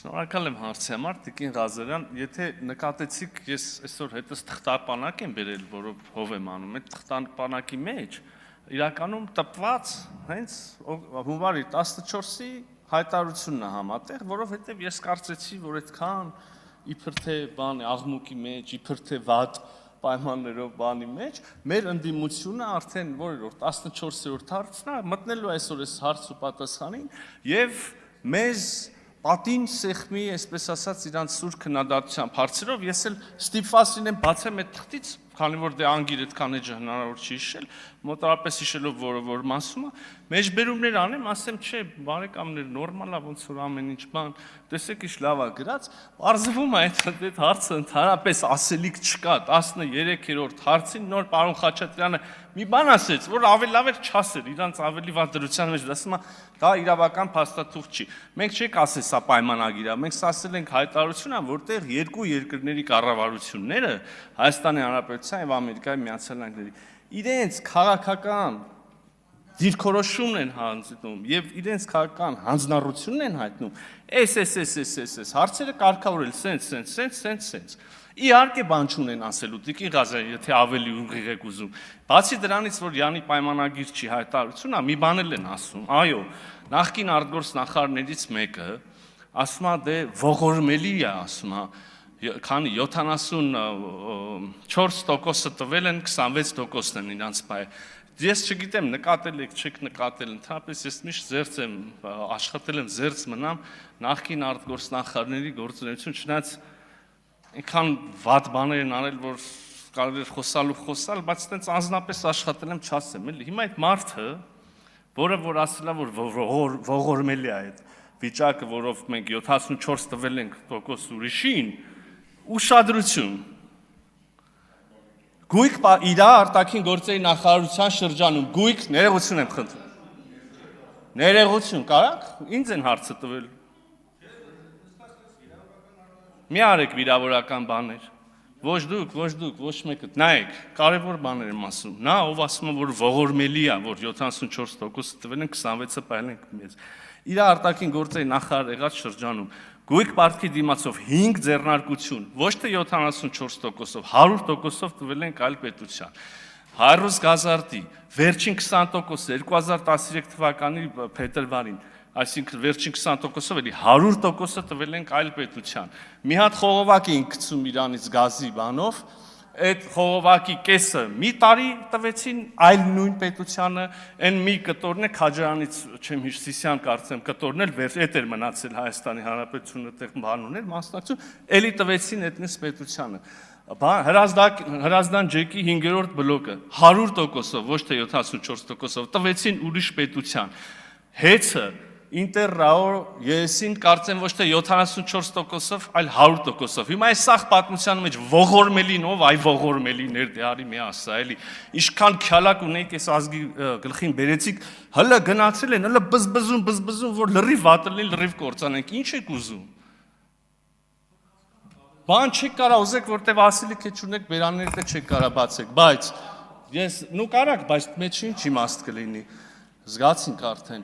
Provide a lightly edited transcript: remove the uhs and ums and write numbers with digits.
Շնորհակալ եմ հարցի համար, Տիկին Ղազարյան, եթե նկատեցիք, ես այսօր հետս թղթապանակ եմ բերել, որով հով եմ անում, այդ թղթապանակի մեջ իրականում տպված հենց հունվարի 14-ի հայտարարությունն է համատեղ, որովհետև ես կարծեցի, որ այդքան իբր թե բան աղմուկի մեջ, իբր թե վատ պայմաններով բանի մեջ, մեր ընդդիմությունը արդեն որ 14-րդ հարցն է, մտնելու այսօր այս հարց ու պատասխանին եւ մեզ պատին սեղմի, այսպես ասած, իրանց սուր քննադատությամբ հարցերով ես էլ ստիպված լինեմ բացեմ այդ թղթից, քանի որ դե անգիր այդքան էջը հնարավոր չի հիշել, մոտավորապես հիշելով որ մասումը, մեջբերումներ անեմ, ասեմ, չէ, բարեկամներ, նորմալ է, ոնց որ ամեն ինչ բան, տեսեք ինչ լավ է գրած, պարզվում է այդ հարցը ընդհանրապես ասելիք չկա, 13-րդ հարցին նոր պարոն Խաչատրյանը մի բան ասեց, որ ավելի լավ էր չասեր, իրանց ավելի վատ դրության մեջ ասում է, դա իրավական փաստաթուղթ չի։ Մենք չենք ասել սա պայմանագիր է, մենք ասել ենք հայտարարություն է, որտեղ երկու երկրների կառավարությունները Հայաստանի Հանրապետության եւ Ամերիկայի Միացյալ Նահանգների իրենց քաղաքական դիրքորոշումն են հանձնում եւ իրենց քաղաքական հանձնառությունն են հայտնում, այս հարցերը կարգավորել սենց Իհարկե բան չունեն ասելու Տիկին Ղազարյան, եթե ավելի ուղիղ եք ուզում։ Բացի դրանից, որ Յանի պայմանագիր չի հայտարարություն, մի բան էլ են ասում։ Այո, նախկին արտգործ նախարարներից մեկը ասում է դե ողորմելի է, ասում է, քանի 74%-ը տվել են, 26%-ն են իրանց բայ։ Ես չգիտեմ, նկատել եք, չեք նկատել, ընդհանրապես ես միշտ զերծ եմ աշխատել եմ զերծ մնամ նախկին արտգործ նախարարների գործունեություն, չնայած այնքան վատ բաներ են արել, որ կարելի է խոսալ, բայց այդպես անձնապես աշխատել եմ չասեմ, էլի։ Հիմա այդ մարդը, որ ասել է, որ ողորմելի է այդ վիճակը, որով մենք 74 տվել ենք տոկոս ուրիշին, ուշադրություն։ Գույք իր արտաքին գործերի նախարարության շրջանում, գույք ներողություն եմ խնդրում։ Ներողություն, կարաք, ինձ են հարցը տվել։ Մի արեք վիրավորական բաներ, ոչ դուք, ոչ մեկը, նայեք, կարևոր բաներ եմ ասում, նա ով ասում է, որ ողորմելի է, որ 74% տվել են, 26-ը պայել ենք մեզ, իր արտաքին գործերի նախարար եղած շրջանում, գույք պարտքի դիմացով 5 ձեռնարկություն, ոչ թե 74%-ով, 100%-ով տվել ենք այլ պետության, Հայրուս Գազարդի, վերջին 20%, 2013 թվականի փետրվարին, այսինքն վերջին 20%-ով էլի 100%-ը տվել ենք այլ պետության։ Մի հատ խողովակ էինք գցում իրանից գազի բանով, այդ խողովակի կեսը մի տարի տվեցին այլ նույն պետությանը, այն մի կտորն է Քաջարանից չեմ հիշսիսյան կարծեմ կտորն էլ այդ էր մնացել Հայաստանի Հանրապետությունը տեղ բան ուներ մասնակցություն, էլի տվեցին այդպես պետությանը։ Հրազդան ջեկի 5-րդ բլոկը 100%-ով, ոչ թե 74%-ով տվեցին ուրիշ պետության։ Հեծը Ինտերրաո եսին կարծեմ ոչ թե 74%-ով, այլ 100%-ով։ Հիմա այս սաղ պատմության մեջ ողորմելին ով, այ ողորմելիներ դե արի մի ասա, էլի։ Ինչքան քյալակ ունեիք այս ազգի գլխին բերեցիք, հələ գնացել են, հələ բզբզում, որ լրիվ վատելին, լրիվ կործանենք։ Ինչ եք ուզում։ Բան չեք կարա ուզեք, որտեվ ասելիք է չունեք, բերաններդ չեք կարա բացեք, բայց ես նու կարակ, բայց մեջ ինչ իմաստ կլինի, զգացինք արդեն։